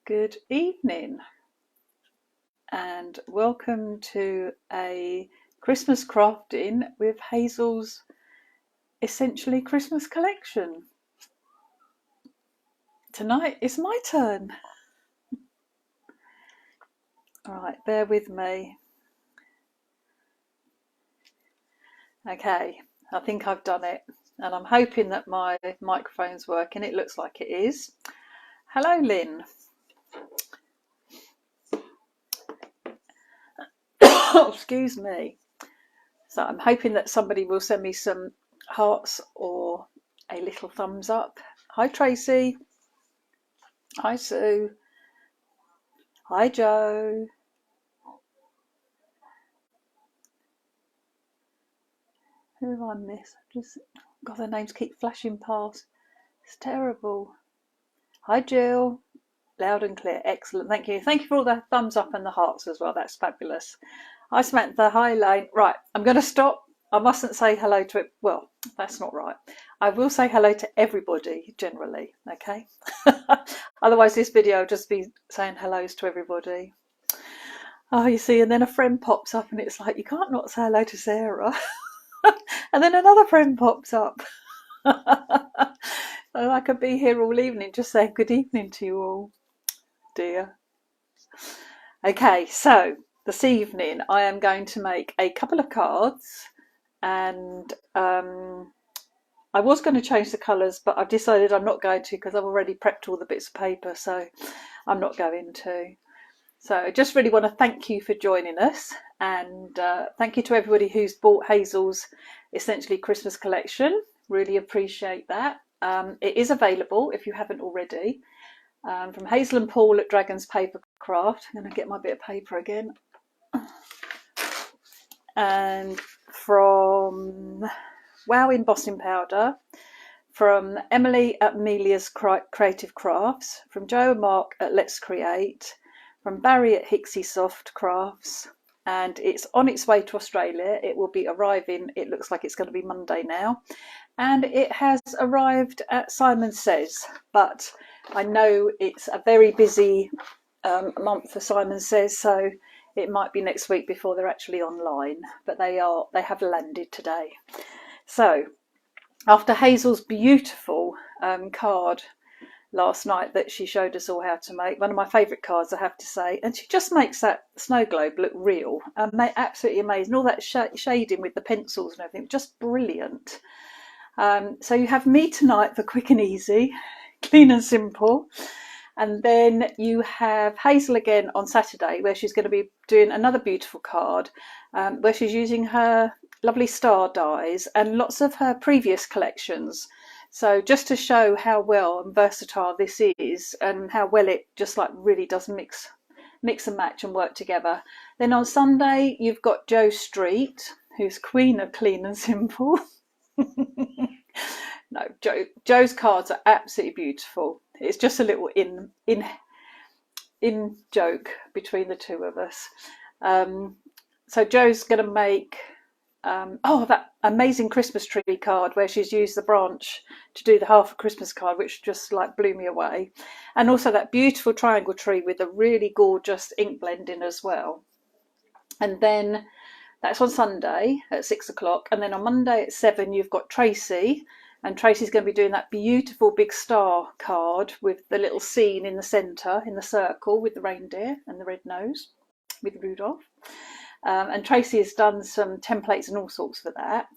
Good evening and welcome to a Christmas crafting with Hazel's essentially Christmas collection. Tonight is my turn. Alright, bear with me. Okay, I think I've done it and I'm hoping that my microphone's working. It looks like it is. Hello Lynn. Excuse me. So I'm hoping that somebody will send me some hearts or a little thumbs up. Hi Tracy. Hi Sue. Hi Joe. Who have I missed? God, their names keep flashing past. It's terrible. Hi Jill. Loud and clear. Excellent. Thank you. Thank you for all the thumbs up and the hearts as well. That's fabulous. Hi Samantha. Hi Lane. Right, I'm going to stop. I mustn't say hello to it. Well, that's not right. I will say hello to everybody generally, okay? Otherwise this video will just be saying hellos to everybody. Oh, you see, and then a friend pops up and it's like, you can't not say hello to Sarah. And then another friend pops up. So I could be here all evening just saying good evening to you all, dear. Okay, so this evening I am going to make a couple of cards, and I was going to change the colours, but I've decided I'm not going to because I've already prepped all the bits of paper, so I'm not going to. So I just really want to thank you for joining us, and thank you to everybody who's bought Hazel's essentially Christmas collection. Really appreciate that. It is available if you haven't already, from Hazel and Paul at Dragon's Paper Craft. I'm going to get my bit of paper again. And from Wow Embossing Powder, from Emily at Amelia's Creative Crafts, from Joe and Mark at Let's Create, from Barry at Hixie Soft Crafts, and it's on its way to Australia. It will be arriving, it looks like it's going to be Monday now, and it has arrived at Simon Says, but I know it's a very busy month for Simon Says, so it might be next week before they're actually online, but they have landed today. So after Hazel's beautiful card last night that she showed us all how to make, one of my favourite cards I have to say, and she just makes that snow globe look real, absolutely amazing, all that shading with the pencils and everything, just brilliant. So you have me tonight for quick and easy, clean and simple, and then you have Hazel again on Saturday, where she's going to be doing another beautiful card, where she's using her lovely star dies and lots of her previous collections. So just to show how well and versatile this is, and how well it just like really does mix and match and work together. Then on Sunday you've got Jo Street, who's queen of clean and simple. No, Jo's cards are absolutely beautiful. It's just a little in joke between the two of us. So Jo's going to make that amazing Christmas tree card where she's used the branch to do the half a Christmas card, which just like blew me away, and also that beautiful triangle tree with a really gorgeous ink blending as well. And then that's on Sunday at 6 o'clock, and then on Monday at 7 you've got Tracy, and Tracy's going to be doing that beautiful big star card with the little scene in the centre, in the circle, with the reindeer and the red nose with Rudolph. And Tracy has done some templates and all sorts for that.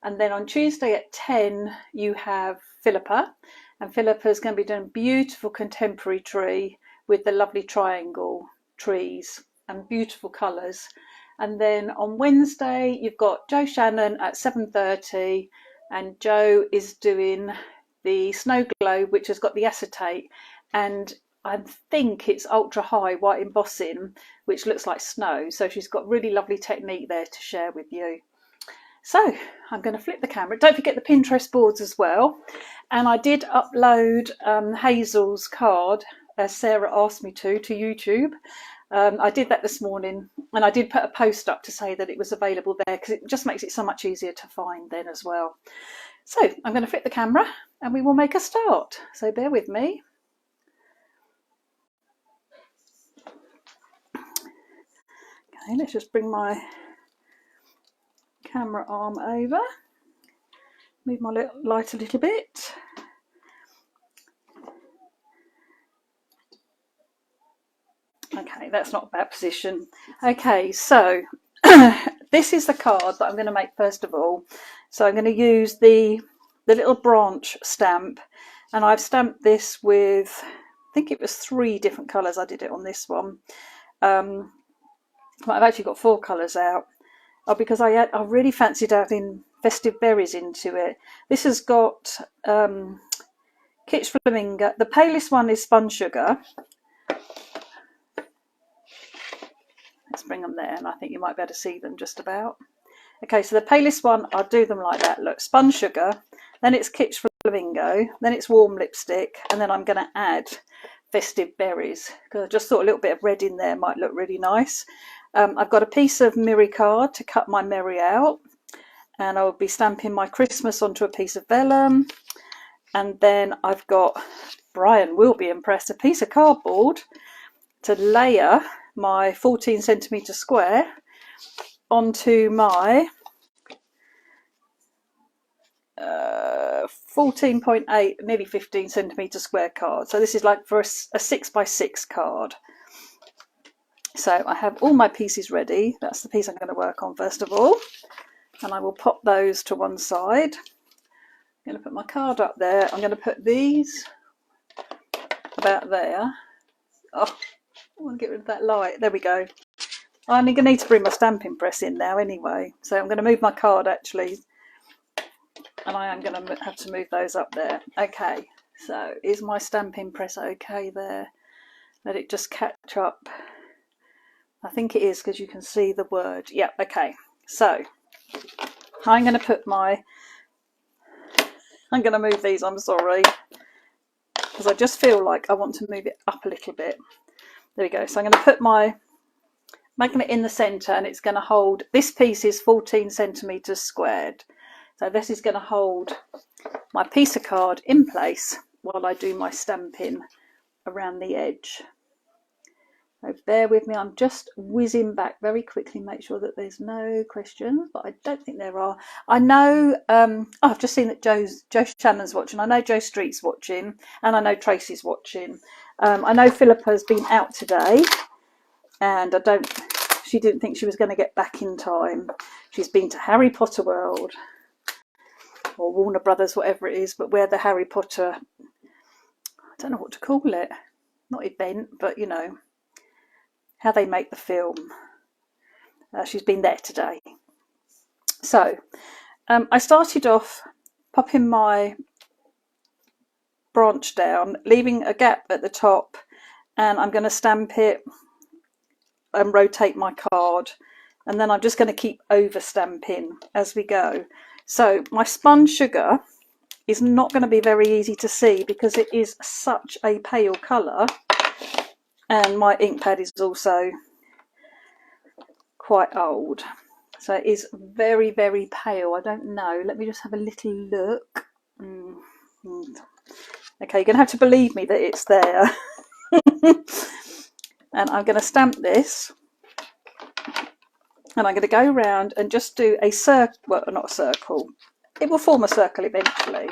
And then on Tuesday at 10 you have Philippa, and Philippa's going to be doing a beautiful contemporary tree with the lovely triangle trees and beautiful colours. And then on Wednesday you've got Jo Shannon at 7:30, and Jo is doing the snow globe, which has got the acetate, and I think it's ultra high white embossing, which looks like snow. So she's got really lovely technique there to share with you. So I'm going to flip the camera. Don't forget the Pinterest boards as well. And I did upload Hazel's card, as Sarah asked me to YouTube. I did that this morning, and I did put a post up to say that it was available there, because it just makes it so much easier to find then as well. So I'm going to flip the camera and we will make a start. So bear with me. Okay, let's just bring my camera arm over, move my light a little bit. Okay, that's not a bad position. Okay, so this is the card that I'm going to make first of all. So I'm going to use the little branch stamp, and I've stamped this with, I think it was 3 different colours I did it on this one. But I've actually got 4 colours out. Because I really fancied adding festive berries into it. This has got Kitsch Flamingo. The palest one is Spun Sugar. Let's bring them there, and I think you might be able to see them just about. Okay, so the palest one, I'll do them like that. Look, Spun Sugar, then it's Kitsch Flamingo, then it's Warm Lipstick, and then I'm going to add Festive Berries, because I just thought a little bit of red in there might look really nice. I've got a piece of Miri card to cut my Mary out, and I'll be stamping my Christmas onto a piece of vellum. And then I've got, Brian will be impressed, a piece of cardboard to layer my 14 centimetre square onto my 14.8, nearly 15 centimetre square card. So this is like for a 6x6 card. So I have all my pieces ready. That's the piece I'm going to work on first of all. And I will pop those to one side. I'm going to put my card up there. I'm going to put these about there. Oh, I want to get rid of that light. There we go. I'm going to need to bring my stamping press in now anyway. So I'm going to move my card actually. And I am going to have to move those up there. Okay, so is my stamping press okay there? Let it just catch up. I think it is, because you can see the word. Yep, okay. So I'm going to put my, I'm going to move these, I'm sorry, because I just feel like I want to move it up a little bit. There we go. So I'm going to put my magnet in the centre, and it's going to hold, this piece is 14 centimetres squared. So this is going to hold my piece of card in place while I do my stamping around the edge. So bear with me, I'm just whizzing back very quickly, make sure that there's no questions, but I don't think there are. I know, I've just seen that Joe Shannon's watching, I know Joe Street's watching, and I know Tracy's watching. I know Philippa's been out today, and she didn't think she was going to get back in time. She's been to Harry Potter World, or Warner Brothers, whatever it is, but where the Harry Potter, I don't know what to call it, not event, but you know, how they make the film. She's been there today. So I started off popping my branch down, leaving a gap at the top, and I'm going to stamp it and rotate my card, and then I'm just going to keep over stamping as we go. So my Spun Sugar is not going to be very easy to see because it is such a pale colour, and my ink pad is also quite old, so it is very, very pale. I don't know, let me just have a little look. Okay, you're going to have to believe me that it's there. And I'm going to stamp this, and I'm going to go around and just do a circle, well, not a circle, it will form a circle eventually,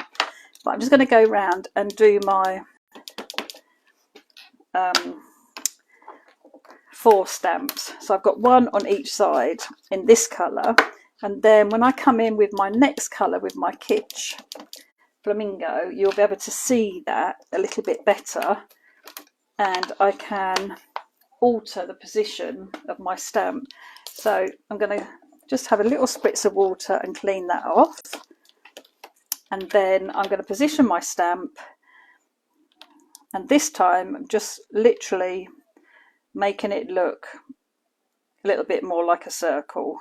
but I'm just going to go around and do my 4 stamps. So I've got 1 on each side in this colour, and then when I come in with my next colour with my Kitsch Flamingo, you'll be able to see that a little bit better, and I can alter the position of my stamp. So I'm going to just have a little spritz of water and clean that off, and then I'm going to position my stamp, and this time I'm just literally making it look a little bit more like a circle.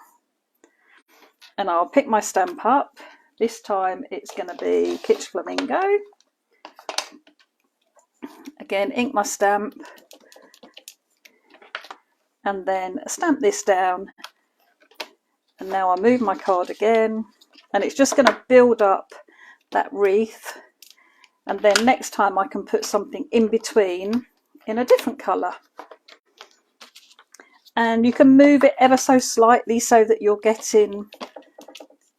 And I'll pick my stamp up. This time it's going to be Kitsch Flamingo. Again, ink my stamp, and then stamp this down, and now I move my card again, and it's just going to build up that wreath, and then next time I can put something in between in a different colour. and you can move it ever so slightly so that you're getting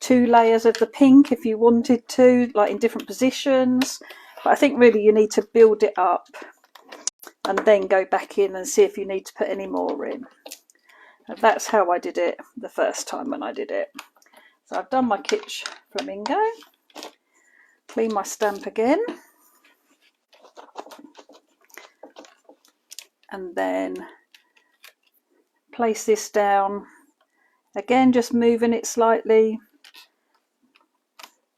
2 layers of the pink if you wanted to, like in different positions. But I think really you need to build it up and then go back in and see if you need to put any more in. And that's how I did it the first time when I did it. So I've done my Kitsch Flamingo, clean my stamp again, and then place this down again, just moving it slightly,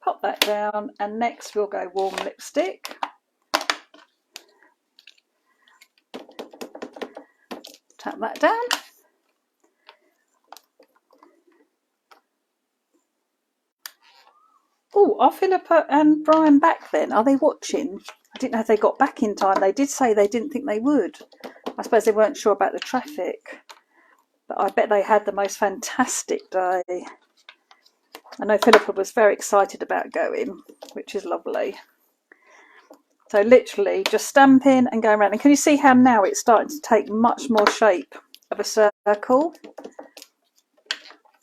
pop that down, and next we'll go warm lipstick. Tap that down. Oh, are Philippa and Brian back then? Are they watching? I didn't know if they got back in time. They did say they didn't think they would. I suppose they weren't sure about the traffic. But I bet they had the most fantastic day. I know Philippa was very excited about going, which is lovely. So literally just stamping and going around. And can you see how now it's starting to take much more shape of a circle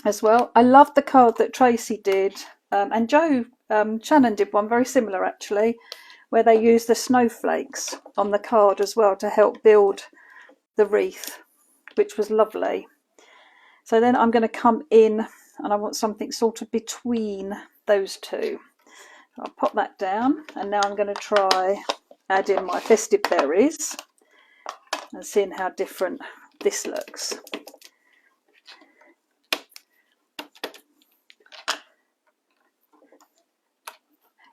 as well? I love the card that Tracy did. And Joe Shannon did one very similar actually, where they used the snowflakes on the card as well to help build the wreath, which was lovely. So then I'm going to come in and I want something sort of between those two. I'll pop that down, and now I'm going to try add in my festive berries and seeing how different this looks.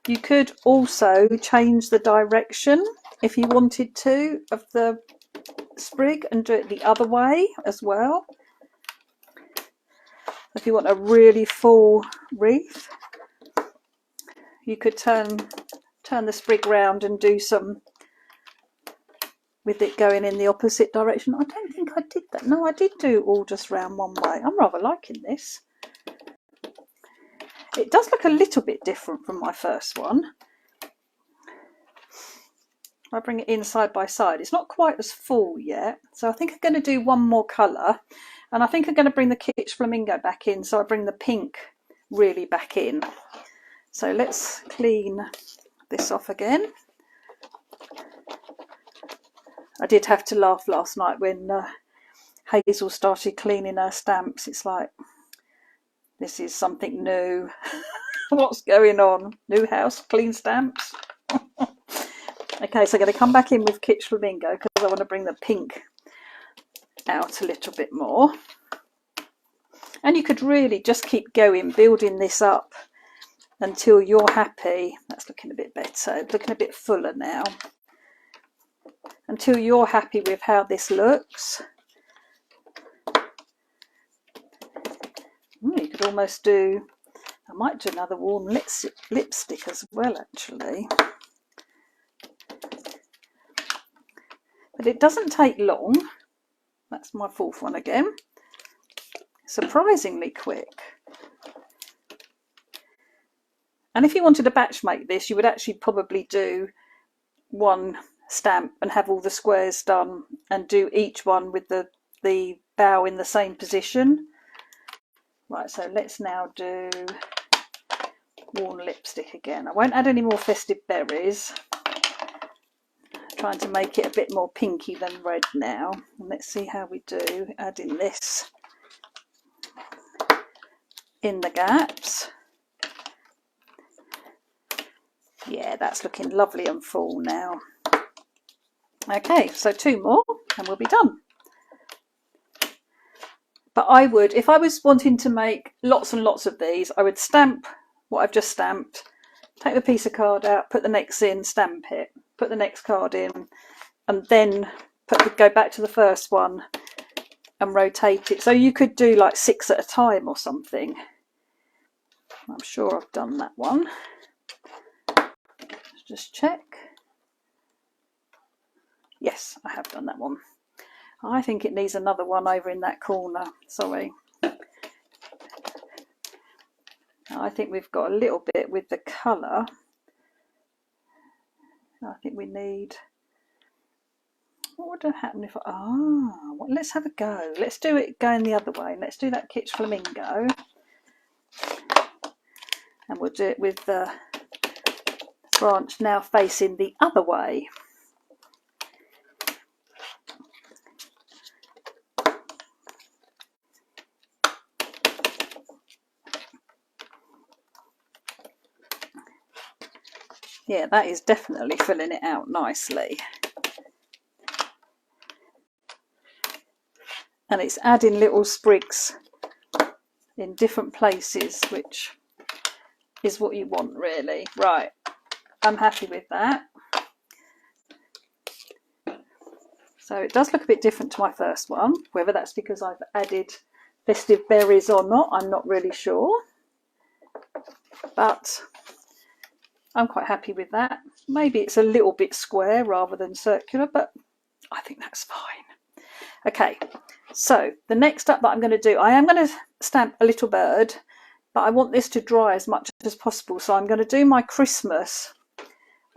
You could also change the direction if you wanted to of the sprig and do it the other way as well. If you want a really full wreath, you could turn the sprig round and do some with it going in the opposite direction. I don't think I did that. No, I did do all just round one way. I'm rather liking this. It does look a little bit different from my first one. I bring it in side by side. It's not quite as full yet, so I think I'm going to do one more colour, and I think I'm going to bring the Kitsch Flamingo back in, so I bring the pink really back in. So let's clean this off again. I did have to laugh last night when Hazel started cleaning her stamps. It's like, this is something new. What's going on? New house, clean stamps. Okay, so I'm going to come back in with Kitsch Flamingo because I want to bring the pink out a little bit more. And you could really just keep going, building this up until you're happy. That's looking a bit better, looking a bit fuller now. Until you're happy with how this looks. You could almost do, I might do another warm lipstick as well actually. But it doesn't take long. That's my fourth one again. Surprisingly quick. And if you wanted to batch make this, you would actually probably do one stamp and have all the squares done and do each one with the bow in the same position. Right, so let's now do warm lipstick again. I won't add any more festive berries. Trying to make it a bit more pinky than red now. And let's see how we do adding this in the gaps. Yeah, that's looking lovely and full now. Okay, so 2 more and we'll be done. But I would, if I was wanting to make lots and lots of these, I would stamp what I've just stamped, take the piece of card out, put the next in, stamp it, put the next card in, and then go back to the first one and rotate it. So you could do like 6 at a time or something. I'm sure I've done that one. Let's just check. Yes, I have done that one. I think it needs another one over in that corner. Sorry. I think we've got a little bit with the colour. I think we need... what would happen if well, let's have a go. Let's do it going the other way. Let's do that kitsch flamingo. And we'll do it with the branch now facing the other way. Yeah, that is definitely filling it out nicely. And it's adding little sprigs in different places, which is what you want really. Right, I'm happy with that. So it does look a bit different to my first one. Whether that's because I've added festive berries or not, I'm not really sure. But I'm quite happy with that. Maybe it's a little bit square rather than circular, but I think that's fine. Okay, so the next up that I'm going to do, I am going to stamp a little bird, but I want this to dry as much as possible. So I'm going to do my Christmas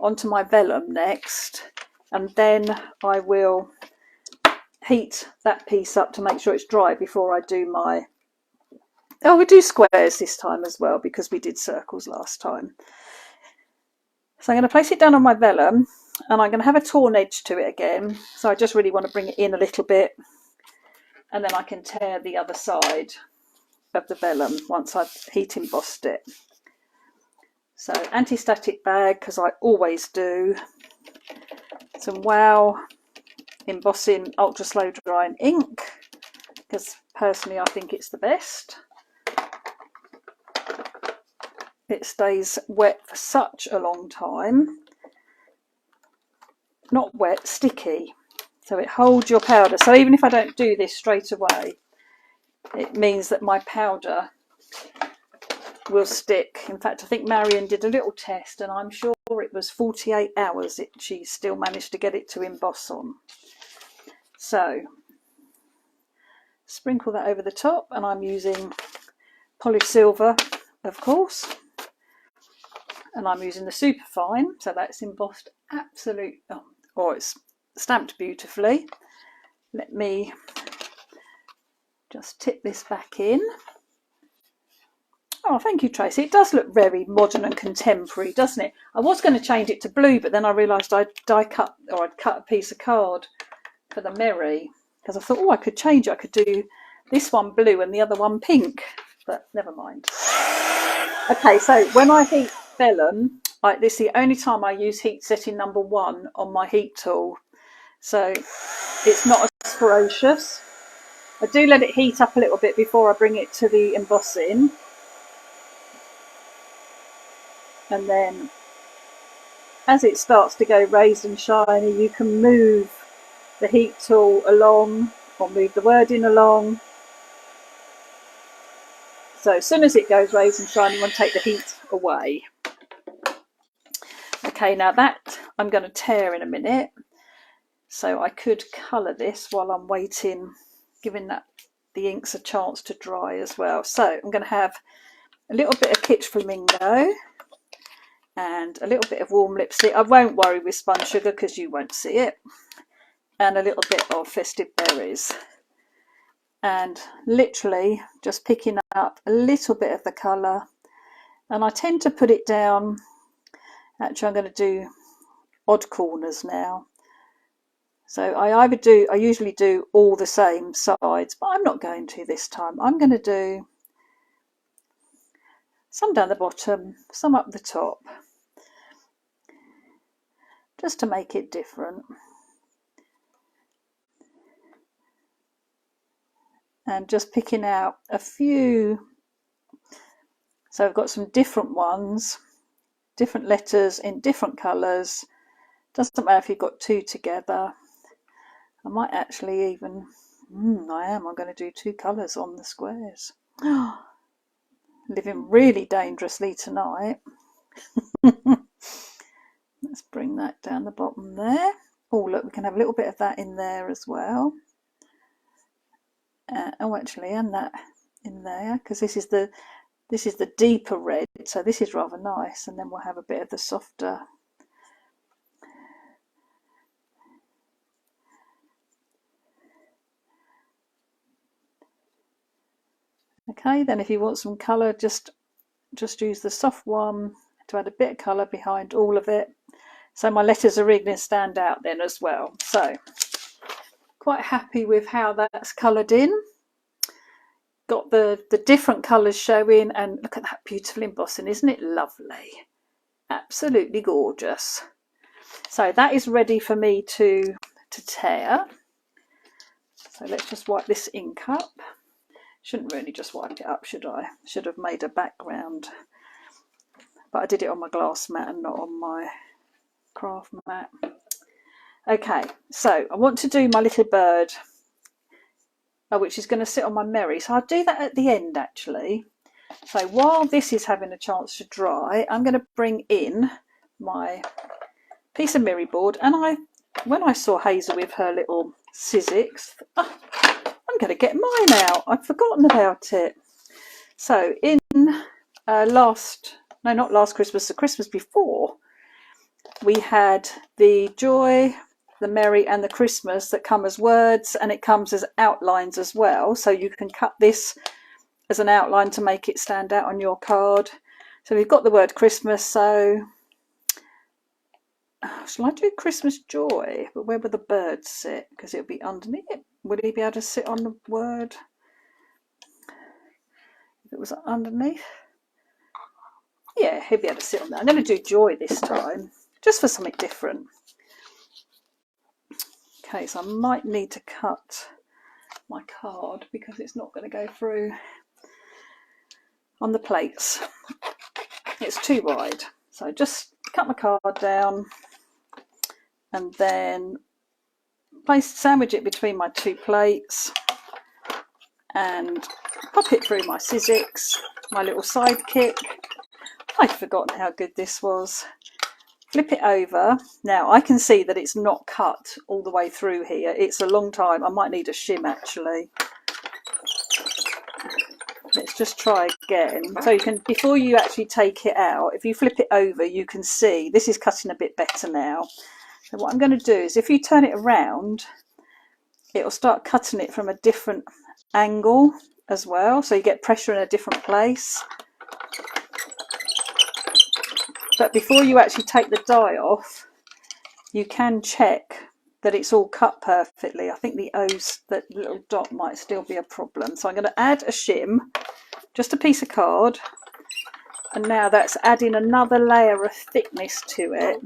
onto my vellum next, and then I will heat that piece up to make sure it's dry before I do my... Oh, we do squares this time as well because we did circles last time. So I'm going to place it down on my vellum, and I'm going to have a torn edge to it again. So I just really want to bring it in a little bit, and then I can tear the other side of the vellum once I've heat embossed it. So anti-static bag, because I always do. Some Wow embossing ultra slow drying ink, because personally I think it's the best. It stays wet for such a long time. Not wet, sticky. So it holds your powder. So even if I don't do this straight away, it means that my powder will stick. In fact, I think Marion did a little test, and I'm sure it was 48 hours she still managed to get it to emboss on. So sprinkle that over the top, and I'm using polished silver, of course, and I'm using the superfine, so that's embossed it's stamped beautifully. Let me just tip this back in. Oh, thank you, Tracy. It does look very modern and contemporary, doesn't it? I was going to change it to blue, but then I realised I'd cut a piece of card for the Merry, because I thought, oh, I could change it. I could do this one blue and the other one pink, but never mind. Okay, so when I heat vellum, this is the only time I use heat setting number 1 on my heat tool. So it's not as ferocious. I do let it heat up a little bit before I bring it to the embossing. And then as it starts to go raised and shiny, you can move the heat tool along or move the wording along. So as soon as it goes raised and shiny, you want to take the heat away. Okay, now that I'm going to tear in a minute. So I could colour this while I'm waiting, giving the inks a chance to dry as well. So I'm going to have a little bit of kitsch flamingo and a little bit of warm lipstick. I won't worry with spun sugar because you won't see it. And a little bit of festive berries. And literally just picking up a little bit of the colour. And I tend to put it down. Actually, I'm going to do odd corners now. So I usually do all the same sides, but I'm not going to this time. I'm going to do some down the bottom, some up the top, just to make it different. And just picking out a few. So I've got some different ones, different letters in different colours. Doesn't matter if you've got 2 together. I might actually even, I'm going to do 2 colours on the squares. Living really dangerously tonight. Let's bring that down the bottom there. Oh, look, we can have a little bit of that in there as well. And that in there, because this is the deeper red, so this is rather nice. And then we'll have a bit of the softer. Okay, then if you want some colour, just use the soft one to add a bit of colour behind all of it. So my letters are really going to stand out then as well. So quite happy with how that's coloured in. Got the different colours showing, and look at that beautiful embossing, isn't it lovely? Absolutely gorgeous. So that is ready for me to tear. So let's just wipe this ink up. Shouldn't really just wipe it up, should I? Should have made a background. But I did it on my glass mat and not on my craft mat. Okay, so I want to do my little bird, which is going to sit on my Merry. So I'll do that at the end actually. So while this is having a chance to dry, I'm going to bring in my piece of Merry board. And when I saw Hazel with her little Sizzix, I'm going to get mine out. I'd forgotten about it. So in not last Christmas, the Christmas before, we had the Joy, the Merry and the Christmas that come as words, and it comes as outlines as well. So you can cut this as an outline to make it stand out on your card. So we've got the word Christmas. So shall I do Christmas Joy? But where would the bird sit? Because it'll be underneath it. Would he be able to sit on the word if it was underneath? Yeah, he'll be able to sit on that. I'm going to do Joy this time, just for something different. Okay, so I might need to cut my card because it's not going to go through on the plates. It's too wide. So just cut my card down and then sandwich it between my two plates and pop it through my Sizzix, my little sidekick. I'd forgotten how good this was. Flip it over. Now I can see that it's not cut all the way through here. It's a long time. I might need a shim actually. Let's just try again. So you can, before you actually take it out, if you flip it over, you can see this is cutting a bit better now. So what I'm going to do is if you turn it around, it'll start cutting it from a different angle as well. So you get pressure in a different place. But before you actually take the die off, you can check that it's all cut perfectly. I think the O's, that little dot might still be a problem. So I'm going to add a shim, just a piece of card. And now that's adding another layer of thickness to it.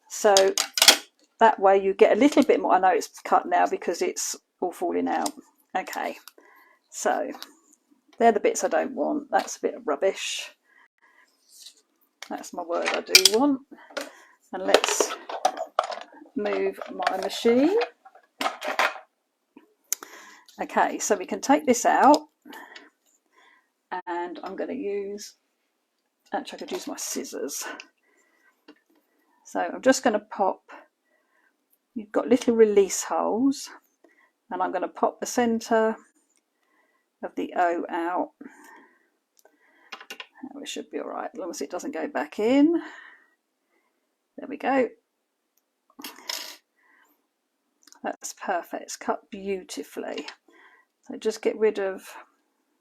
So that way you get a little bit more. I know it's cut now because it's all falling out. Okay, so they're the bits I don't want. That's a bit of rubbish. That's my word I do want. And let's move my machine. Okay, so we can take this out. And I'm going to use, actually I could use my scissors. So I'm just going to pop, you've got little release holes, and I'm going to pop the centre of the O out. It should be all right, as long as it doesn't go back in. There we go. That's perfect, it's cut beautifully. So just get rid of,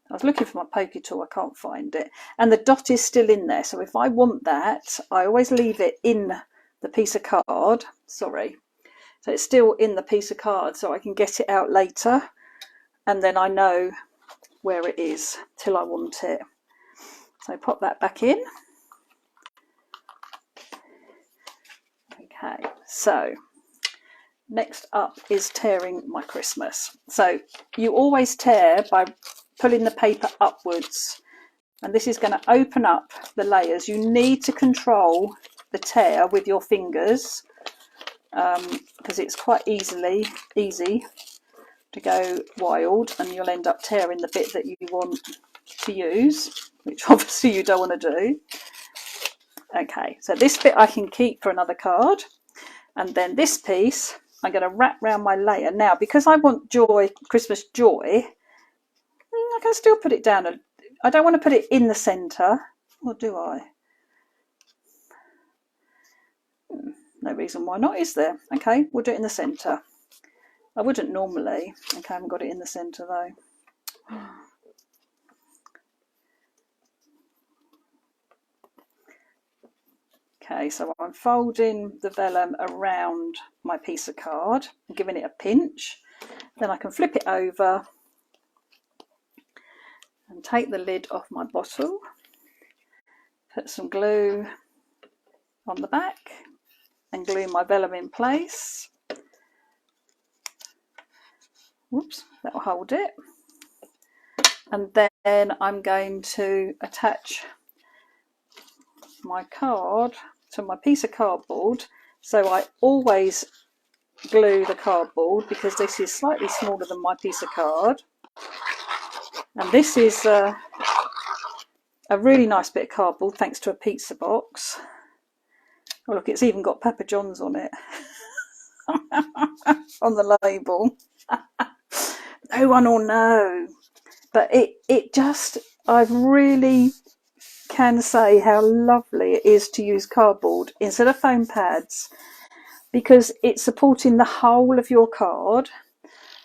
I was looking for my pokey tool, I can't find it. And the dot is still in there, so if I want that, I always leave it in the piece of card. Sorry. So it's still in the piece of card, so I can get it out later. And then I know where it is till I want it. So pop that back in. Okay, so next up is tearing my Christmas. So you always tear by pulling the paper upwards, and this is going to open up the layers. You need to control the tear with your fingers because it's quite easy to go wild, and you'll end up tearing the bit that you want to use, which obviously you don't want to do. Okay, so this bit I can keep for another card, and then this piece I'm going to wrap around my layer. Now, because I want joy, Christmas joy, I can still put it down. I don't want to put it in the centre, or do I? No reason why not, is there? Okay, we'll do it in the centre. I wouldn't normally. Okay, I haven't got it in the centre though. Okay, so I'm folding the vellum around my piece of card and giving it a pinch. Then I can flip it over and take the lid off my bottle, put some glue on the back and glue my vellum in place. Whoops, that will hold it. And then I'm going to attach my card to my piece of cardboard. So I always glue the cardboard because this is slightly smaller than my piece of card. And this is a really nice bit of cardboard thanks to a pizza box. Oh look, it's even got Papa John's on it. On the label. No one will know. But it just, I really can say how lovely it is to use cardboard instead of foam pads, because it's supporting the whole of your card,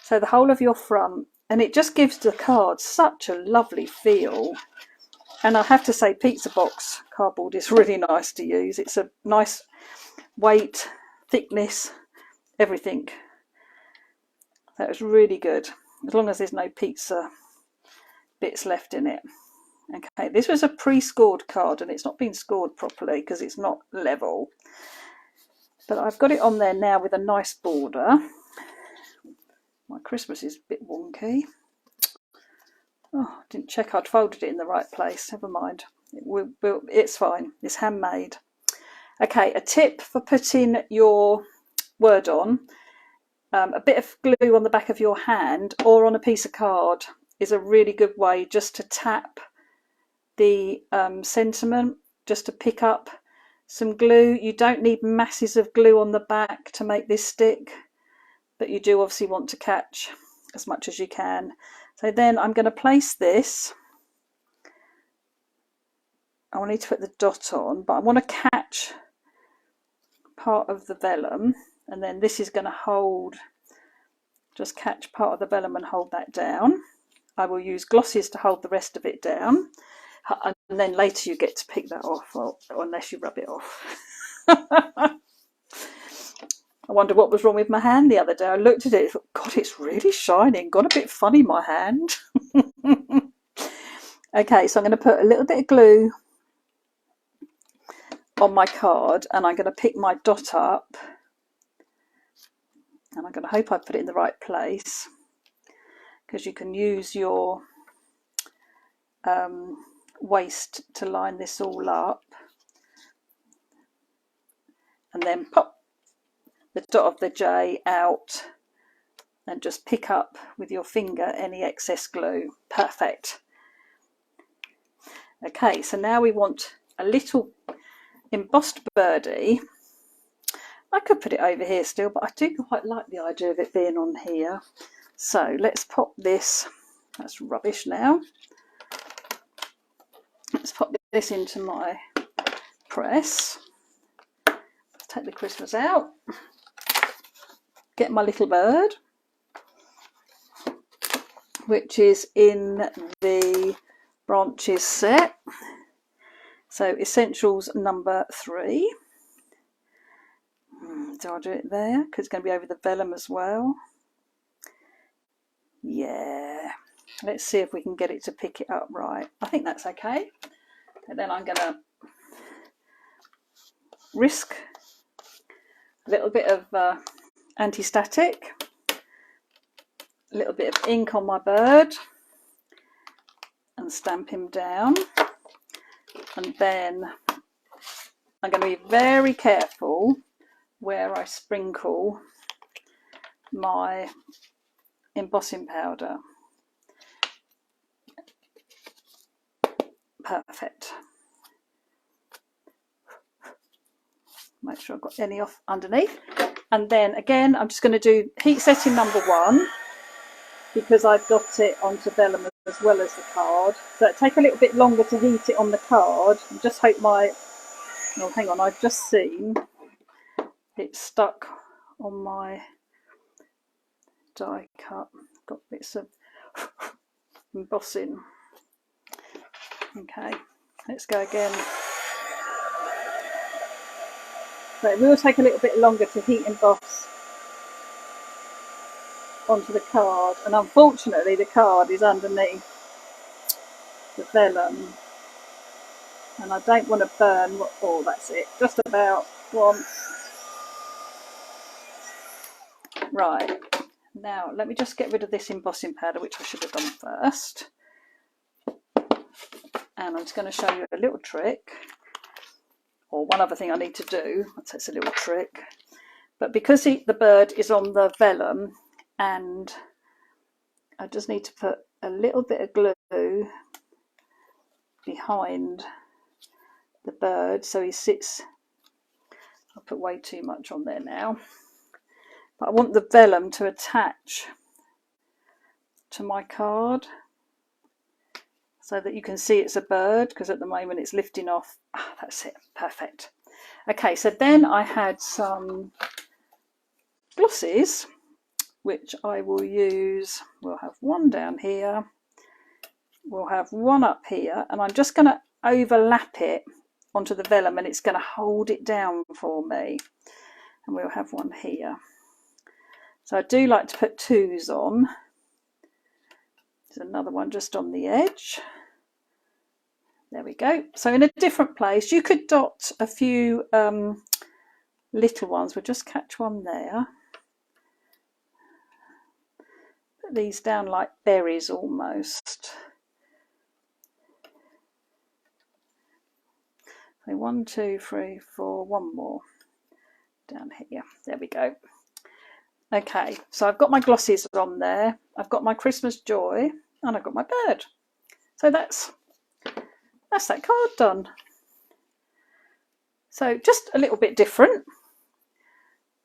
so the whole of your front, and it just gives the card such a lovely feel. And I have to say, pizza box cardboard is really nice to use. It's a nice weight, thickness, everything. That was really good, as long as there's no pizza bits left in it. Okay, this was a pre-scored card and it's not been scored properly because it's not level. But I've got it on there now with a nice border. My Christmas is a bit wonky. Oh, didn't check I'd folded it in the right place. Never mind. It's fine. It's handmade. Okay, a tip for putting your word on. A bit of glue on the back of your hand or on a piece of card is a really good way just to tap the sentiment, just to pick up some glue. You don't need masses of glue on the back to make this stick, but you do obviously want to catch as much as you can. So then I'm going to place this. I need to put the dot on, but I want to catch part of the vellum, and then this is going to hold, just catch part of the vellum and hold that down. I will use glosses to hold the rest of it down, and then later you get to pick that off, or unless you rub it off. I wonder what was wrong with my hand the other day. I looked at it and thought, God, it's really shining. Got a bit funny, my hand. Okay, so I'm going to put a little bit of glue on my card and I'm going to pick my dot up and I'm going to hope I put it in the right place, because you can use your waist to line this all up and then pop the dot of the J out and just pick up with your finger any excess glue. Perfect. Okay, so now we want a little embossed birdie. I could put it over here still, but I do quite like the idea of it being on here. So let's pop this, that's rubbish now. Let's pop this into my press. Let's take the Christmas out. Get my little bird, which is in the branches set. So essentials number 3. Do I do it there? Because it's going to be over the vellum as well. Yeah. Let's see if we can get it to pick it up right. I think that's okay. And then I'm going to risk a little bit of anti-static, a little bit of ink on my bird and stamp him down. And then I'm going to be very careful where I sprinkle my embossing powder. Perfect. Make sure I've got any off underneath. And then again, I'm just going to do heat setting number 1, because I've got it onto vellum as well as the card. So it'll take a little bit longer to heat it on the card. I just hope my, oh hang on, I've just seen it's stuck on my die cut. Got bits of embossing. Okay, let's go again. So it will take a little bit longer to heat emboss onto the card, and unfortunately the card is underneath the vellum, and I don't want to burn. Oh, that's it, just about once. Right, now let me just get rid of this embossing powder, which I should have done first, and I'm just going to show you a little trick, or one other thing I need to do. That's a little trick, but because the bird is on the vellum, and I just need to put a little bit of glue behind the bird so he sits. I'll put way too much on there now, but I want the vellum to attach to my card so that you can see it's a bird, because at the moment it's lifting off. That's it, perfect. Okay, so then I had some glosses which I will use. We'll have one down here, we'll have one up here, and I'm just going to overlap it onto the vellum, and it's going to hold it down for me. And we'll have one here. So I do like to put twos on. There's another one just on the edge. There we go. So in a different place, you could dot a few little ones. We'll just catch one there. Put these down like berries almost. So 1, 2, 3, 4, one more down here. There we go. Okay, so I've got my glosses on there, I've got my Christmas joy, and I've got my bird. So that's that card done. So just a little bit different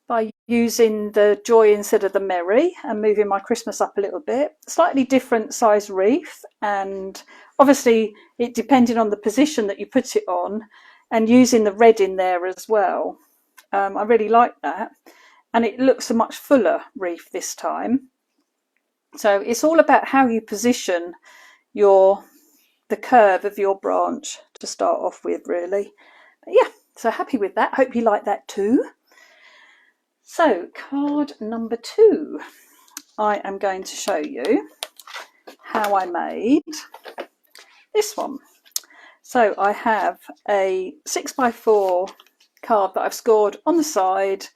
by using the joy instead of the merry, and moving my Christmas up a little bit. Slightly different size wreath, and obviously it depending on the position that you put it on, and using the red in there as well. I really like that, and it looks a much fuller wreath this time. So it's all about how you position the curve of your branch to start off with, really. But yeah, so happy with that. Hope you like that too. So card number 2, I am going to show you how I made this one. So I have a 6x4 card that I've scored on the side,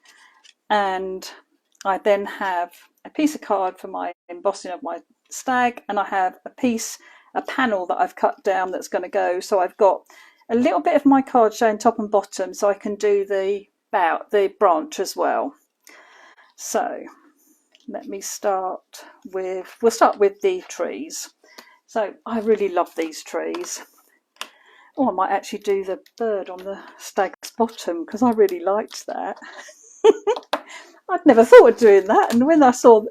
and I then have a piece of card for my embossing of my stag, and I have a panel that I've cut down that's going to go. So I've got a little bit of my card showing top and bottom, so I can do the branch as well. So let me we'll start with the trees. So I really love these trees. Oh, I might actually do the bird on the stag's bottom, because I really liked that. I'd never thought of doing that, and when I saw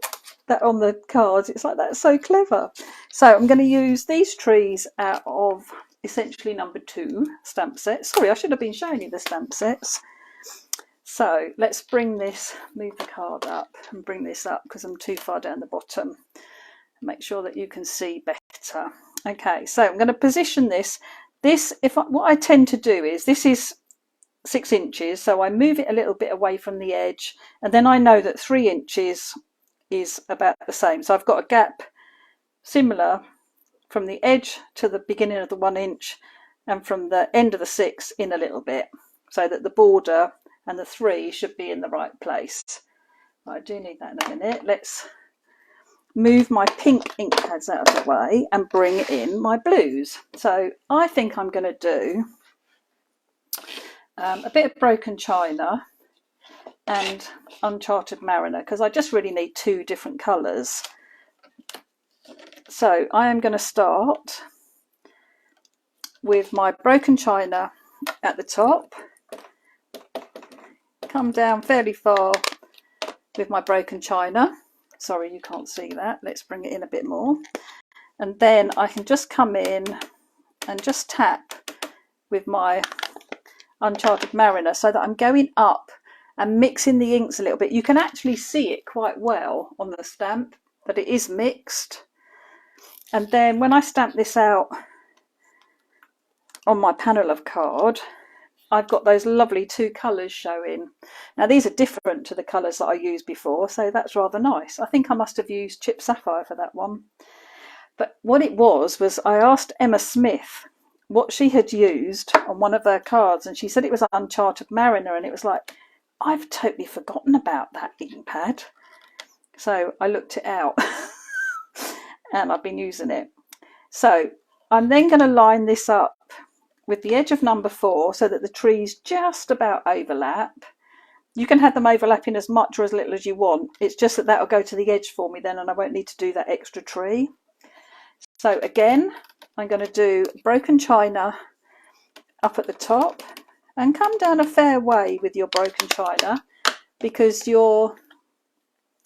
that on the cards, it's like, that's so clever. So I'm going to use these trees out of essentially number 2 stamp set. Sorry, I should have been showing you the stamp sets. So let's move the card up and bring this up, because I'm too far down the bottom. Make sure that you can see better. Okay, so I'm going to position this. What I tend to do is, this is 6 inches, so I move it a little bit away from the edge, and then I know that 3 inches is about the same. So I've got a gap similar from the edge to the beginning of the 1 inch, and from the end of the 6 in a little bit, so that the border and the 3 should be in the right place. I do need that in a minute. Let's move my pink ink pads out of the way and bring in my blues. So I think I'm going to do a bit of broken china and uncharted mariner, because I just really need 2 different colours. So I am going to start with my broken china at the top, come down fairly far with my broken china. Sorry, you can't see that. Let's bring it in a bit more. And then I can just come in and just tap with my uncharted mariner, so that I'm going up and mixing the inks a little bit. You can actually see it quite well on the stamp, but it is mixed. And then when I stamp this out on my panel of card, I've got those lovely two colours showing. Now these are different to the colours that I used before, so that's rather nice. I think I must have used Chip Sapphire for that one. But what it was I asked Emma Smith what she had used on one of her cards, and she said it was Uncharted Mariner, and it was like, I've totally forgotten about that ink pad. So I looked it out and I've been using it. So I'm then going to line this up with the edge of number 4 so that the trees just about overlap. You can have them overlapping as much or as little as you want. It's just that that'll go to the edge for me then, and I won't need to do that extra tree. So again, I'm going to do broken china up at the top and come down a fair way with your broken china, because your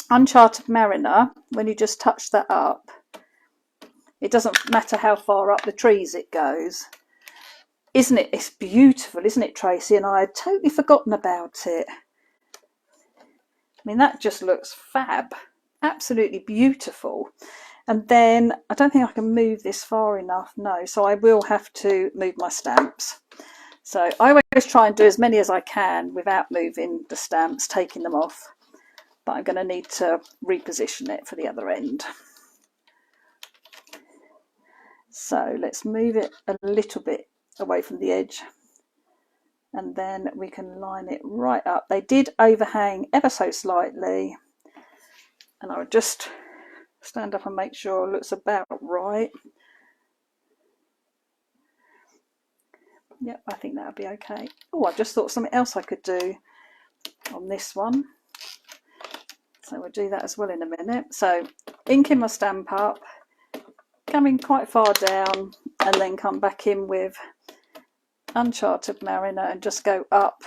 Uncharted Mariner, when you just touch that up, it doesn't matter how far up the trees it goes. Isn't it? It's beautiful, isn't it, Tracy? And I had totally forgotten about it. I mean, that just looks fab. Absolutely beautiful. And then I don't think I can move this far enough. No, so I will have to move my stamps. So I always try and do as many as I can without moving the stamps, taking them off. But I'm going to need to reposition it for the other end. So let's move it a little bit away from the edge, and then we can line it right up. They did overhang ever so slightly, and I would just stand up and make sure it looks about right. Yep, I think that'll be okay. Oh, I just thought something else I could do on this one. So we'll do that as well in a minute. So inking my stamp up, coming quite far down, and then come back in with Uncharted Mariner and just go up.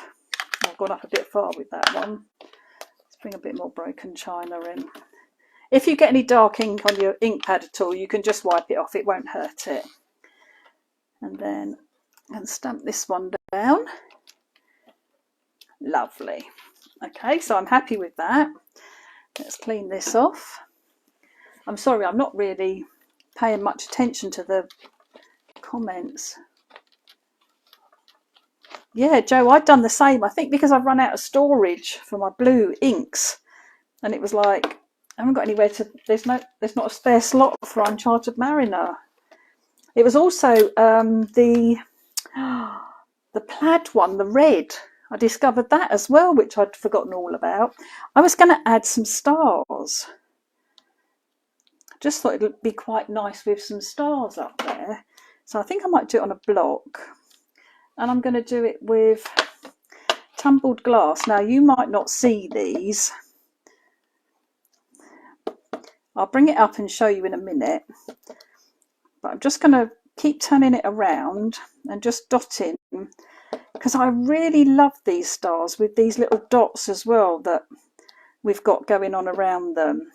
I've gone up a bit far with that one. Let's bring a bit more broken china in. If you get any dark ink on your ink pad at all, you can just wipe it off, it won't hurt it. And then I'm going to stamp this one down. Lovely. Okay, so I'm happy with that. Let's clean this off. I'm sorry, I'm not really paying much attention to the comments. Yeah, Joe, I've done the same. I think because I've run out of storage for my blue inks, and it was like, I haven't got anywhere to, there's not a spare slot for Uncharted Mariner. It was also the plaid one, the red. I discovered that as well, which I'd forgotten all about. I was going to add some stars. Just thought it would be quite nice with some stars up there. So I think I might do it on a block. And I'm going to do it with tumbled glass. Now you might not see these. I'll bring it up and show you in a minute. But I'm just going to keep turning it around and just dotting, because I really love these stars with these little dots as well that we've got going on around them.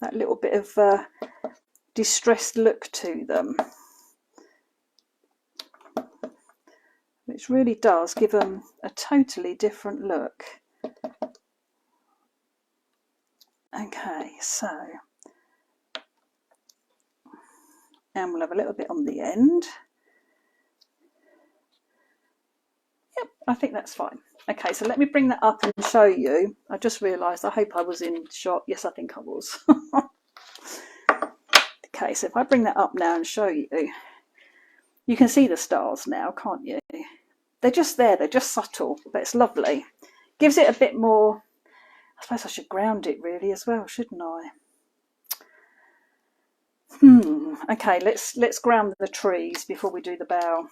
That little bit of distressed look to them, which really does give them a totally different look. Okay, so, and we'll have a little bit on the end. Yep, I think that's fine. Okay, so let me bring that up and show you. I just realised, I hope I was in shot. Yes, I think I was. Okay, so if I bring that up now and show you, you can see the stars now, can't you? They're just there, they're just subtle, but it's lovely. Gives it a bit more, I suppose I should ground it really as well, shouldn't I? Okay, let's ground the trees before we do the bow,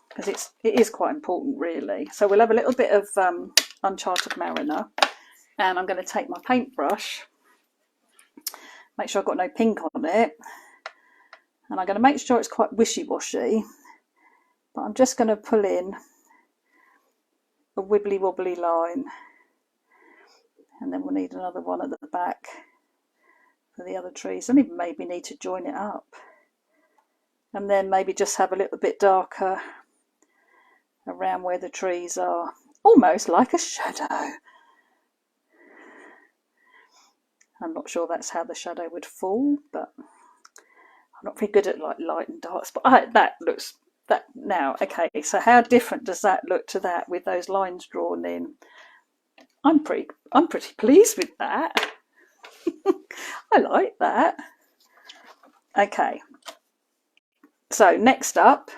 because it is quite important really. So we'll have a little bit of Uncharted Mariner, and I'm going to take my paintbrush, make sure I've got no pink on it, and I'm going to make sure it's quite wishy-washy, but I'm just going to pull in a wibbly wobbly line, and then we'll need another one at the back for the other trees, and even maybe need to join it up, and then maybe just have a little bit darker around where the trees are, almost like a shadow. I'm not sure that's how the shadow would fall, but I'm not very good at like light and darks. But that looks that now. Okay, so how different does that look to that with those lines drawn in? I'm pretty pleased with that. I like that. Okay, so next up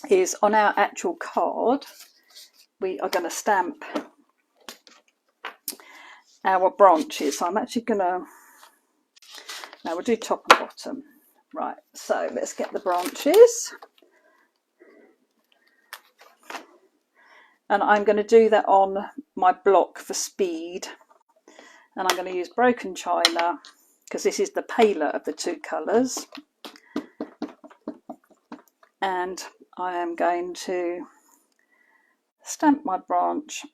is on our actual card, we are going to stamp our branches. So I'm actually going to, now we'll do top and bottom. Right, so let's get the branches. And I'm going to do that on my block for speed. And I'm going to use broken china because this is the paler of the two colours. And I am going to stamp my branch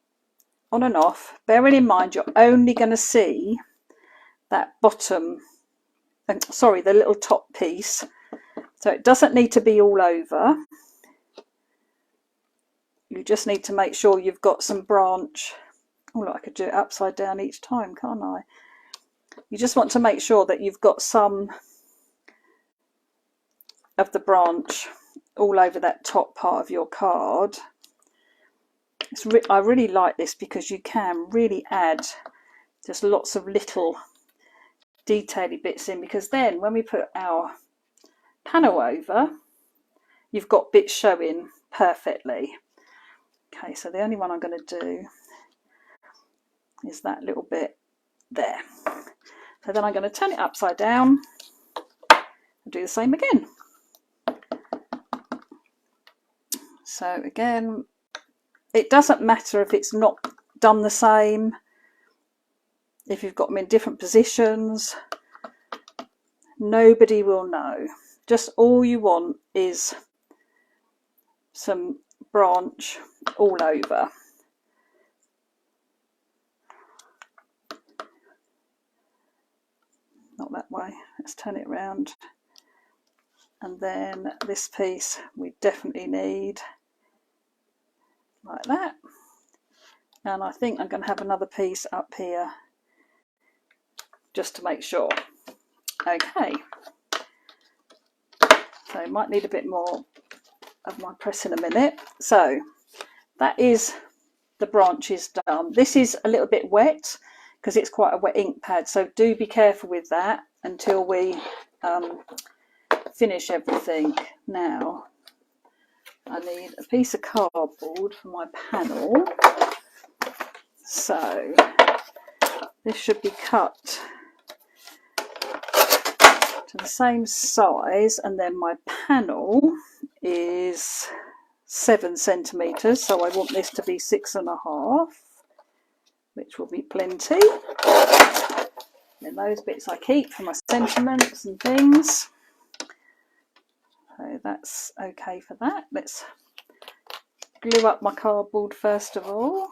on and off, bearing in mind you're only going to see that bottom, sorry, the little top piece. So it doesn't need to be all over. You just need to make sure you've got some branch. Oh, look, I could do it upside down each time, can't I? You just want to make sure that you've got some of the branch all over that top part of your card. I really like this because you can really add just lots of little detaily bits in, because then when we put our panel over, you've got bits showing perfectly. Okay, so the only one I'm going to do is that little bit there. So then I'm going to turn it upside down and do the same again. So again, it doesn't matter if it's not done the same, if you've got them in different positions, nobody will know. Just all you want is some branch all over. Not that way, let's turn it around. And then this piece we definitely need like that. And I think I'm going to have another piece up here just to make sure. Okay, so might need a bit more of my press in a minute. So that is the branches done. This is a little bit wet because it's quite a wet ink pad, so do be careful with that until we finish everything. Now I need a piece of cardboard for my panel, so this should be cut to the same size, and then my panel is 7 centimetres, so I want this to be 6.5, which will be plenty. And those bits I keep for my sentiments and things. So that's okay for that. Let's glue up my cardboard first of all.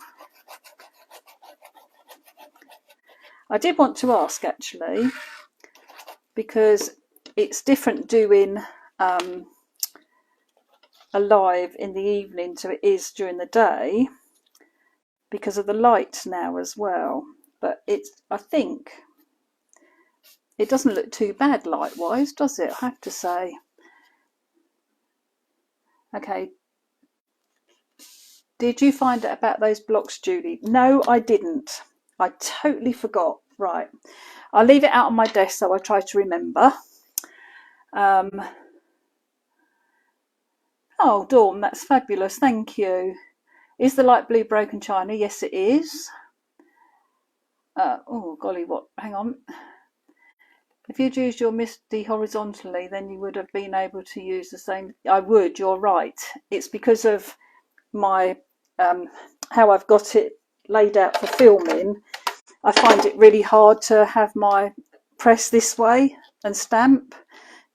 I did want to ask actually, because it's different doing a live in the evening to it is during the day because of the light now as well. But I think it doesn't look too bad light wise, does it? I have to say. Okay, did you find out about those blocks, Julie? No, I didn't. I totally forgot. Right, I'll leave it out on my desk so I try to remember. Oh, Dawn, that's fabulous. Thank you. Is the light blue broken china? Yes, it is. Oh, golly, what? Hang on. If you'd used your MISTI horizontally, then you would have been able to use the same. I would, you're right. It's because of my how I've got it laid out for filming. I find it really hard to have my press this way and stamp.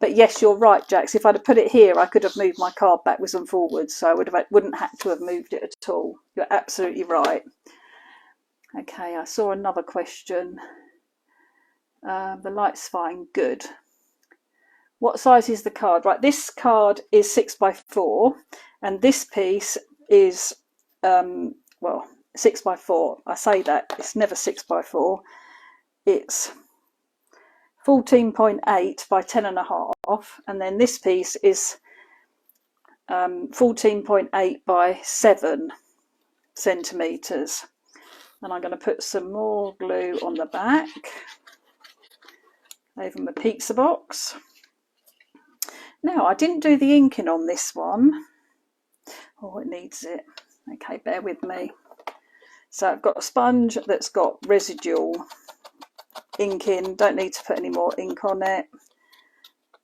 But yes, you're right, Jax. If I'd have put it here, I could have moved my card backwards and forwards, so I wouldn't have to have moved it at all. You're absolutely right. Okay, I saw another question. The light's fine, good. What size is the card? Right, this card is 6x4, and this piece is, well, 6x4. I say that, it's never 6x4. it's 14.8 by 10.5, and then this piece is 14.8 by 7 centimetres. And I'm going to put some more glue on the back over my pizza box. Now, I didn't do the inking on this one. Oh, it needs it. Okay, bear with me. So I've got a sponge that's got residual ink in. Don't need to put any more ink on it.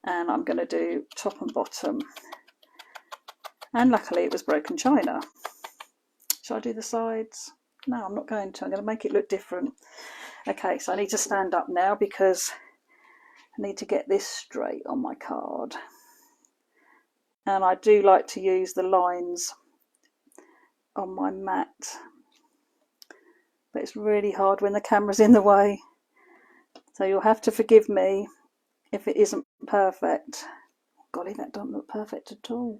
And I'm going to do top and bottom. And luckily it was broken china. Shall I do the sides? No, I'm not going to. I'm going to make it look different. Okay, so I need to stand up now because I need to get this straight on my card. And I do like to use the lines on my mat, but it's really hard when the camera's in the way. So you'll have to forgive me if it isn't perfect. Golly, that doesn't look perfect at all.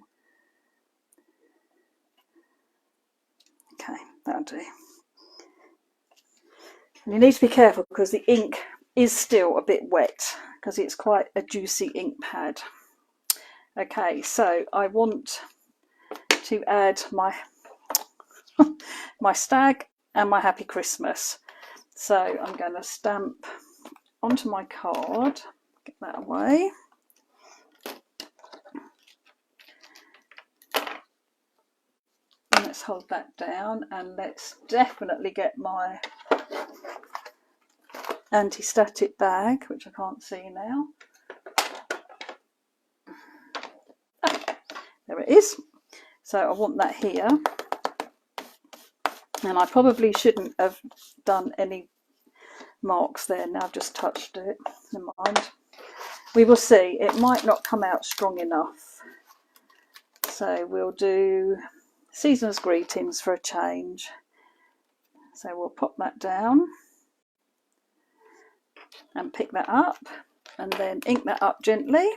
Okay, that'll do. And you need to be careful because the ink is still a bit wet because it's quite a juicy ink pad. Okay, so I want to add my my stag and my happy Christmas. So I'm going to stamp onto my card, get that away. And let's hold that down, and let's definitely get my anti-static bag, which I can't see now. There it is. So I want that here. And I probably shouldn't have done any marks there. Now I've just touched it. Never mind. We will see. It might not come out strong enough. So we'll do season's greetings for a change. So we'll pop that down and pick that up and then ink that up gently.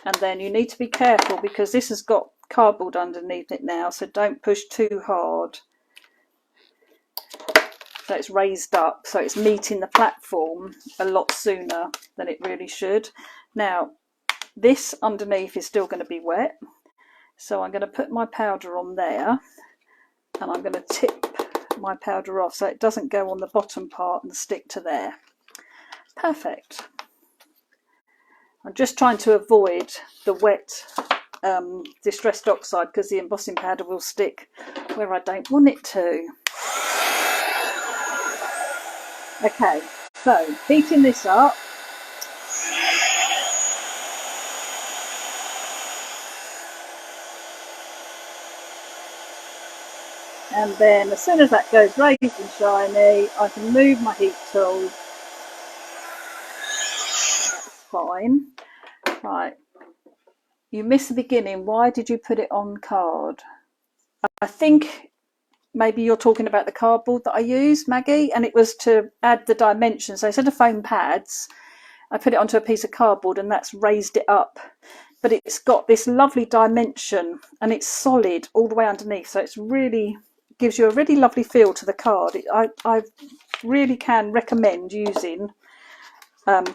And then you need to be careful because this has got cardboard underneath it now, so don't push too hard. So it's raised up, so it's meeting the platform a lot sooner than it really should. Now, this underneath is still going to be wet, so I'm going to put my powder on there and I'm going to tip my powder off so it doesn't go on the bottom part and stick to there. Perfect. I'm just trying to avoid the wet distressed oxide because the embossing powder will stick where I don't want it to. Okay, so heating this up. And then as soon as that goes raised and shiny, I can move my heat tool. That's fine. Right. You missed the beginning. Why did you put it on card? I think maybe you're talking about the cardboard that I used, Maggie, and it was to add the dimensions. So instead of foam pads, I put it onto a piece of cardboard and that's raised it up. But it's got this lovely dimension and it's solid all the way underneath. So it's really gives you a really lovely feel to the card. I really can recommend using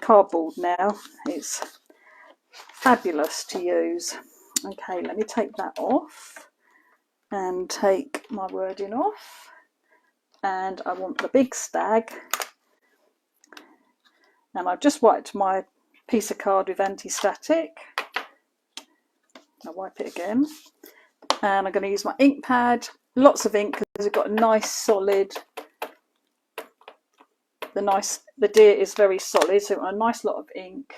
cardboard now. It's fabulous to use. Okay, let me take that off and take my wording off, and I want the big stag, and I've just wiped my piece of card with anti-static. I'll wipe it again, and I'm going to use my ink pad, lots of ink because it's got a nice solid, the deer is very solid, so I've got a nice lot of ink.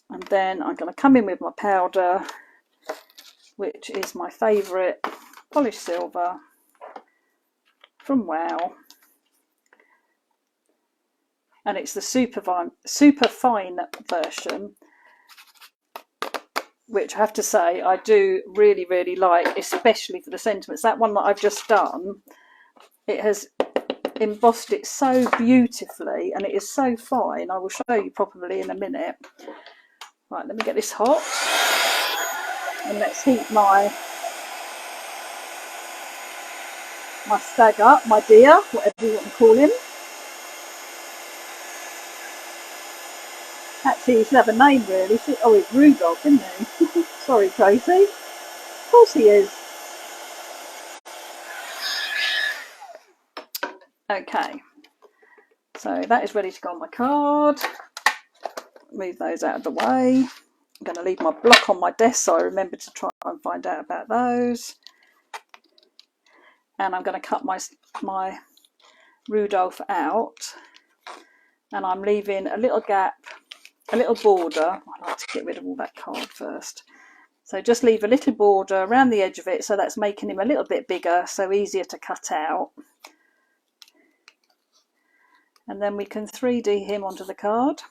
And then I'm going to come in with my powder, which is my favourite polished silver from Wow. And it's the super fine version, which I have to say I do really, really like, especially for the sentiments. That one that I've just done, it has embossed it so beautifully and it is so fine. I will show you probably in a minute. Right, let me get this hot and let's heat my my stagger, my dear, whatever you want to call him. Actually, he should have a name really. Oh, he's Rudolph, isn't he? Sorry, Tracy. Of course he is. Okay, so that is ready to go on my card. Move those out of the way. I'm going to leave my block on my desk so I remember to try and find out about those. And I'm going to cut my Rudolph out, and I'm leaving a little gap, a little border. I like to get rid of all that card first. So just leave a little border around the edge of it, so that's making him a little bit bigger, so easier to cut out. And then we can 3D him onto the card,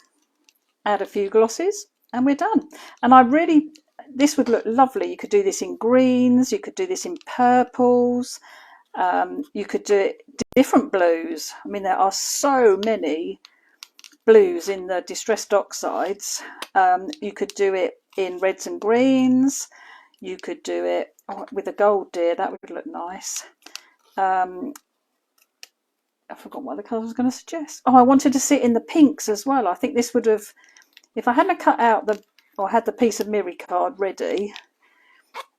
add a few glosses, and we're done. And this would look lovely. You could do this in greens, you could do this in purples, you could do it different blues. I mean, there are so many blues in the distressed oxides. You could do it in reds and greens. You could do it with a gold deer. That would look nice. I forgot what the colour I was going to suggest. Oh, I wanted to see it in the pinks as well. I think this would have, if I hadn't cut out or had the piece of Miri card ready,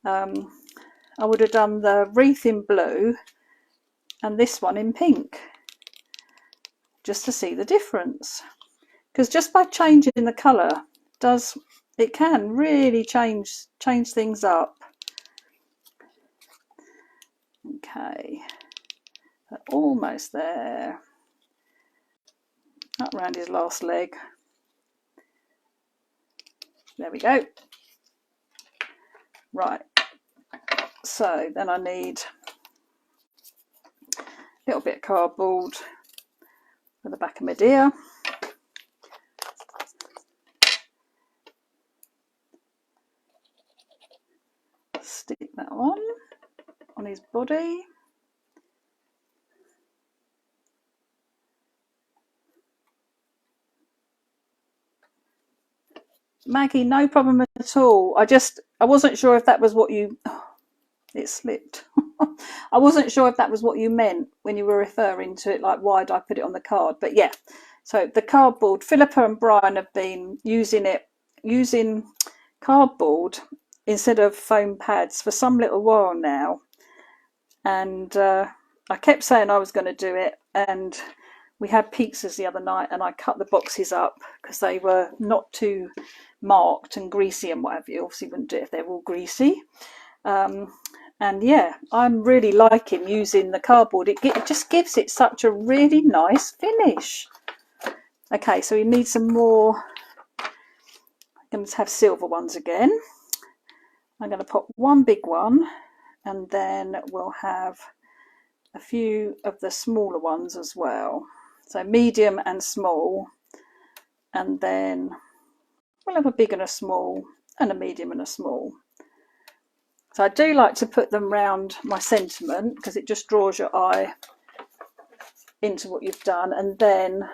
I would have done the wreath in blue and this one in pink, just to see the difference. Because just by changing the colour, it can really change things up. Okay, so almost there. Up around his last leg. There we go. Right, so then I need a little bit of cardboard for the back of my deer. Stick that on his body. Maggie, no problem at all. I wasn't sure if that was what you... Oh, it slipped. I wasn't sure if that was what you meant when you were referring to it, like why did I put it on the card? But yeah, so the cardboard, Philippa and Brian have been using cardboard instead of foam pads for some little while now. And I kept saying I was going to do it, and we had pizzas the other night and I cut the boxes up because they were not too marked and greasy and whatever. You obviously wouldn't do it if they're all greasy. And yeah, I'm really liking using the cardboard. It just gives it such a really nice finish. Okay, so we need some more. I'm going to have silver ones again. I'm going to pop one big one, and then we'll have a few of the smaller ones as well. So medium and small, and then we'll have a big and a small, and a medium and a small. So I do like to put them round my sentiment because it just draws your eye into what you've done. And then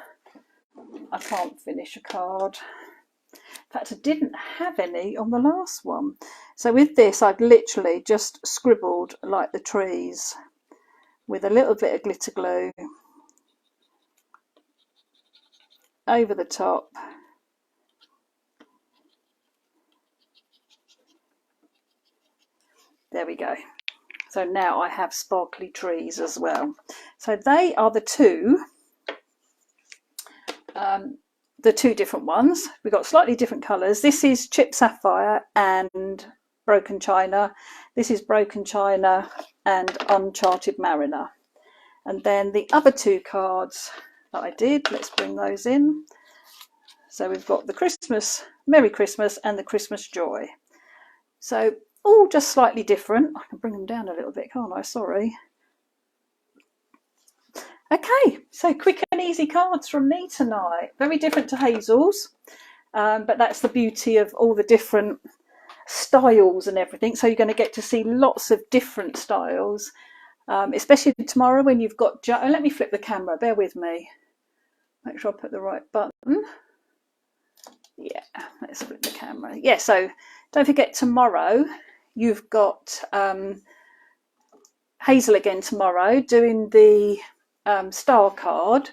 I can't finish a card. In fact, I didn't have any on the last one. So with this, I've literally just scribbled like the trees with a little bit of glitter glue over the top. There we go. So now I have sparkly trees as well. So they are the two different ones. We've got slightly different colours. This is Chipped Sapphire and Broken China. This is Broken China and Uncharted Mariner. And then the other two cards that I did, let's bring those in. So we've got the Christmas, Merry Christmas, and the Christmas Joy. So all just slightly different. I can bring them down a little bit, can't I? Sorry. Okay, so quick and easy cards from me tonight. Very different to Hazel's, but that's the beauty of all the different styles and everything. So you're going to get to see lots of different styles, especially tomorrow when you've got... let me flip the camera, bear with me. Make sure I put the right button. Yeah, let's flip the camera. Yeah, so don't forget tomorrow you've got Hazel again tomorrow doing the star card,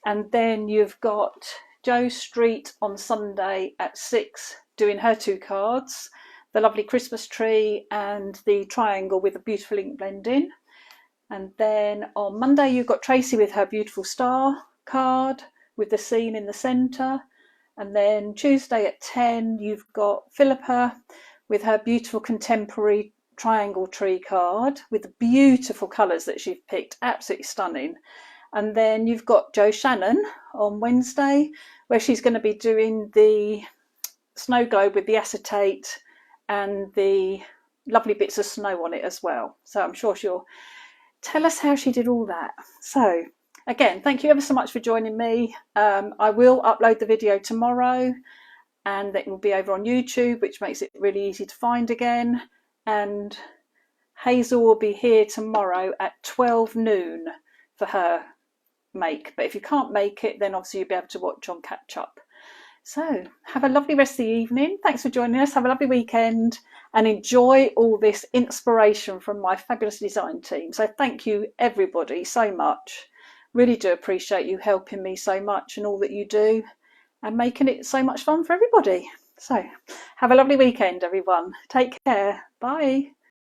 and then you've got Jo Street on Sunday at 6 doing her 2 cards, the lovely Christmas tree and the triangle with a beautiful ink blend in. And then on Monday you've got Tracy with her beautiful star card with the scene in the centre. And then Tuesday at 10 you've got Philippa with her beautiful contemporary triangle tree card with the beautiful colours that she's picked, absolutely stunning. And then you've got Jo Shannon on Wednesday, where she's going to be doing the snow globe with the acetate and the lovely bits of snow on it as well. So I'm sure she'll tell us how she did all that. So again, thank you ever so much for joining me. I will upload the video tomorrow, and it will be over on YouTube, which makes it really easy to find again. And Hazel will be here tomorrow at 12 noon for her make. But if you can't make it, then obviously you'll be able to watch on catch up. So have a lovely rest of the evening. Thanks for joining us. Have a lovely weekend and enjoy all this inspiration from my fabulous design team. So thank you everybody so much. Really do appreciate you helping me so much and all that you do and making it so much fun for everybody. So have a lovely weekend, everyone. Take care. Bye.